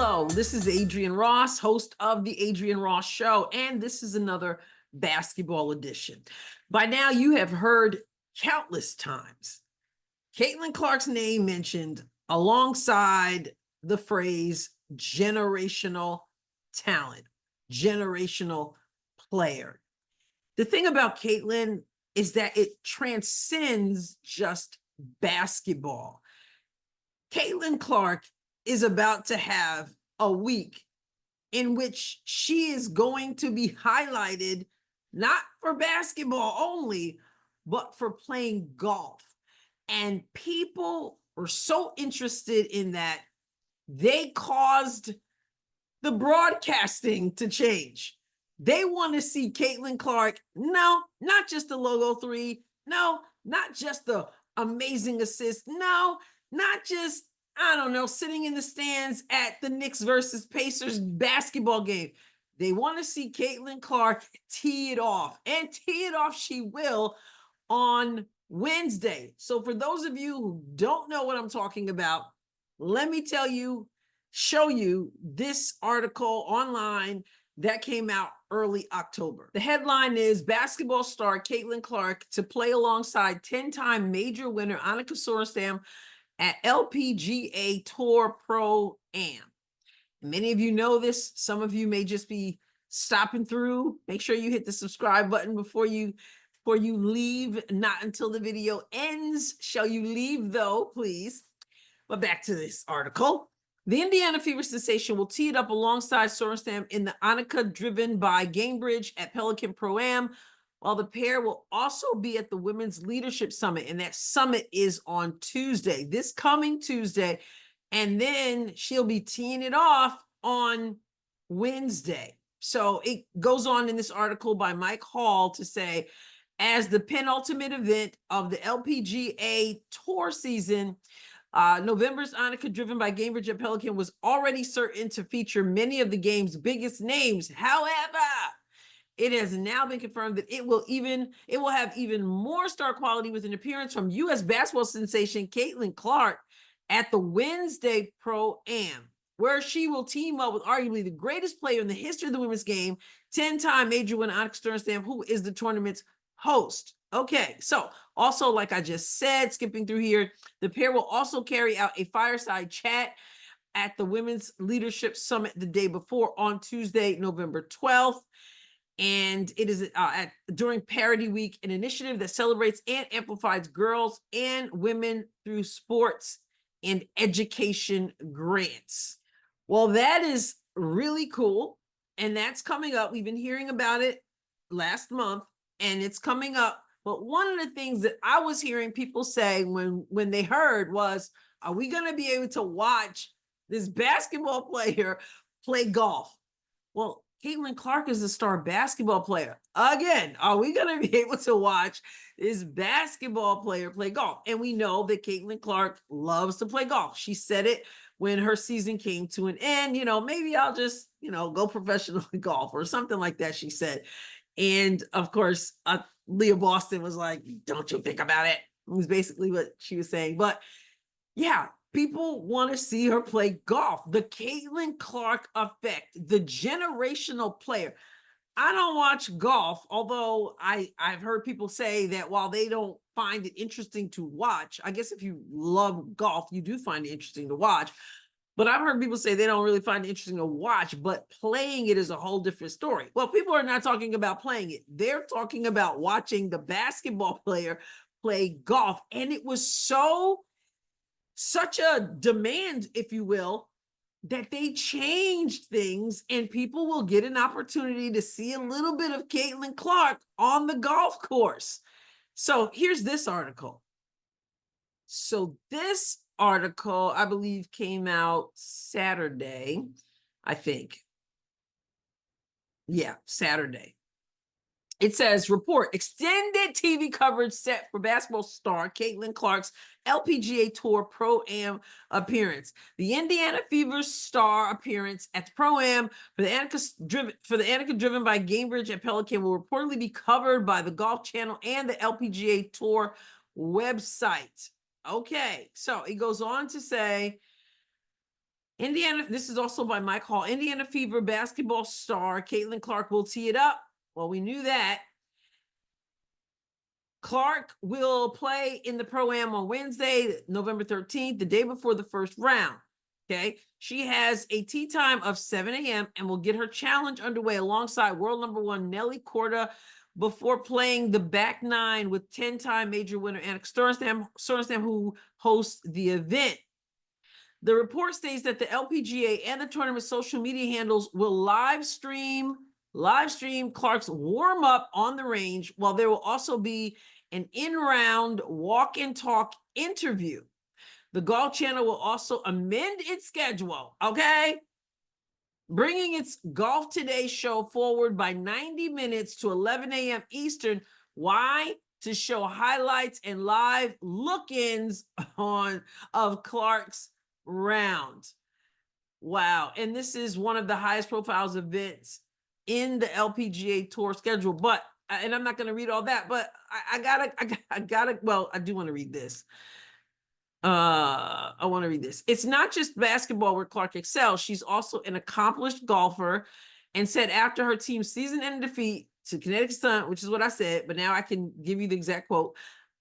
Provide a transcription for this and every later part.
Hello, this is Adrienne Ross, host of the Adrienne Ross Show, and this is another basketball edition. By now, you have heard countless times Caitlin Clark's name mentioned alongside the phrase generational talent, generational player. The thing about Caitlin is that it transcends just basketball. Caitlin Clark is about to have a week in which she is going to be highlighted not for basketball only, but for playing golf. And people were so interested in that, they caused the broadcasting to change. They want to see Caitlin Clark, no, not just the logo 3, no, not just the amazing assist, no, not just, I don't know, sitting in the stands at the Knicks versus Pacers basketball game. They want to see Caitlin Clark tee it off, and tee it off she will on Wednesday. So for those of you who don't know what I'm talking about, let me show you this article online that came out early October. The headline is basketball star Caitlin Clark to play alongside 10-time major winner Annika Sorenstam at LPGA Tour Pro-Am. Many of you know this. Some of you may just be stopping through. Make sure you hit the subscribe button before you leave. Not until the video ends shall you leave, though, please. But back to this article. The Indiana Fever sensation will tee it up alongside Sorenstam in the Annika driven by Gainbridge at Pelican Pro-Am, while the pair will also be at the Women's Leadership Summit, and that summit is on Tuesday, this coming Tuesday, and then she'll be teeing it off on Wednesday. So it goes on in this article by Mike Hall to say, as the penultimate event of the LPGA Tour season, November's Annika driven by Gainbridge at Pelican was already certain to feature many of the game's biggest names. However, it has now been confirmed that it will have even more star quality with an appearance from U.S. basketball sensation Caitlin Clark at the Wednesday Pro-Am, where she will team up with arguably the greatest player in the history of the women's game, 10-time major winner Annika Sorenstam, who is the tournament's host. Okay, so also, like I just said, skipping through here, the pair will also carry out a fireside chat at the Women's Leadership Summit the day before on Tuesday, November 12th. And it is during Parity Week, an initiative that celebrates and amplifies girls and women through sports and education grants. Well, that is really cool. And that's coming up. We've been hearing about it last month, and it's coming up. But one of the things that I was hearing people say when they heard was, are we going to be able to watch this basketball player play golf? Well, Caitlin Clark is a star basketball player. Again, are we going to be able to watch this basketball player play golf? And we know that Caitlin Clark loves to play golf. She said it when her season came to an end, maybe I'll just, go professional golf or something like that, she said. And of course, Leah Boston was like, don't you think about it? It was basically what she was saying. But yeah, people want to see her play golf. The Caitlin Clark effect, the generational player. I don't watch golf, although I've heard people say that while they don't find it interesting to watch, I guess if you love golf, you do find it interesting to watch. But I've heard people say they don't really find it interesting to watch, but playing it is a whole different story. Well, people are not talking about playing it. They're talking about watching the basketball player play golf. And it was such a demand, if you will, that they changed things, and people will get an opportunity to see a little bit of Caitlin Clark on the golf course. So here's this article. So this article, I believe, came out Saturday, I think. Yeah, Saturday. It says, report, extended TV coverage set for basketball star Caitlin Clark's LPGA Tour Pro-Am appearance. The Indiana Fever star appearance at the Pro-Am for the Annika driven by Gainbridge at Pelican will reportedly be covered by the Golf Channel and the LPGA Tour website. Okay, so it goes on to say, Indiana, this is also by Mike Hall. Indiana Fever basketball star Caitlin Clark will tee it up. Well, we knew that. Clark will play in the Pro-Am on Wednesday, November 13th, the day before the first round. Okay. She has a tee time of 7 a.m. and will get her challenge underway alongside world number one Nelly Korda before playing the back nine with 10-time major winner Anna Sorenstam, who hosts the event. The report states that the LPGA and the tournament social media handles will live stream Clark's warm up on the range, while there will also be an in-round walk and talk interview. The Golf Channel will also amend its schedule, okay? Bringing its Golf Today show forward by 90 minutes to 11 a.m. Eastern. Why? To show highlights and live look-ins of Clark's round. Wow. And this is one of the highest profiles events in the LPGA Tour schedule. But, and I'm not going to read all that, but I gotta, well, I do want to read this. I want to read this. It's not just basketball where Clark excels. She's also an accomplished golfer, and said after her team's season-ending defeat to Connecticut Sun, which is what I said, but now I can give you the exact quote.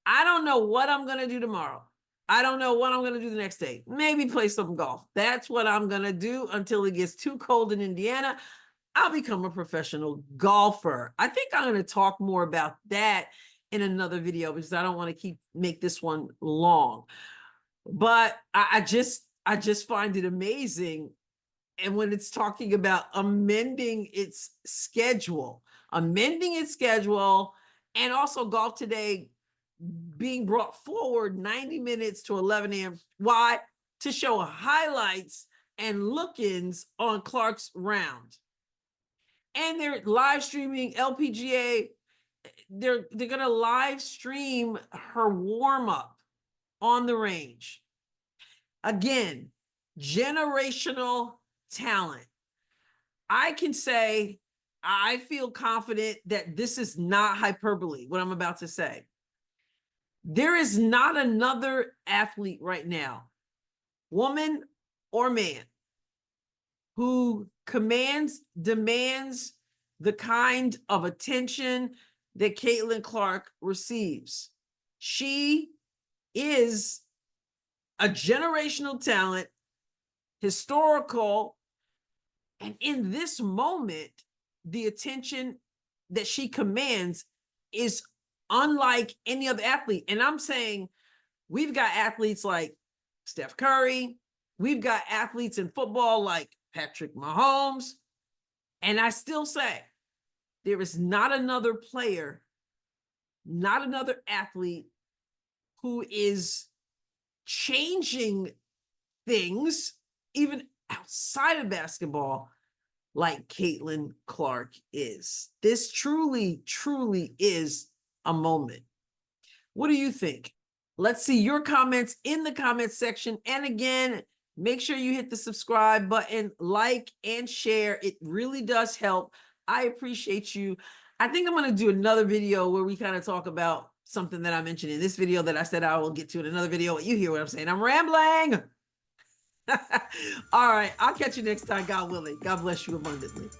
I don't know what I'm going to do tomorrow. I don't know what I'm going to do the next day. Maybe play some golf. That's what I'm going to do until it gets too cold in Indiana. I'll become a professional golfer. I think I'm going to talk more about that in another video because I don't want to make this one long. But I just find it amazing. And when it's talking about amending its schedule, and also Golf Today being brought forward 90 minutes to 11 a.m. Why? To show highlights and look-ins on Clark's round. And they're live streaming LPGA. They're going to live stream her warm-up on the range. Again, generational talent. I can say I feel confident that this is not hyperbole, what I'm about to say. There is not another athlete right now, woman or man, who demands the kind of attention that Caitlin Clark receives. She is a generational talent, historical, and in this moment, the attention that she commands is unlike any other athlete. And I'm saying we've got athletes like Steph Curry, we've got athletes in football like Patrick Mahomes, and I still say there is not another player, not another athlete who is changing things, even outside of basketball, like Caitlin Clark is. This truly, truly is a moment. What do you think? Let's see your comments in the comments section. And again, make sure you hit the subscribe button, like and share. It really does help. I appreciate you. I think I'm going to do another video where we kind of talk about something that I mentioned in this video that I said I will get to in another video. You hear what I'm saying? I'm rambling. All right. I'll catch you next time, God willing. God bless you abundantly.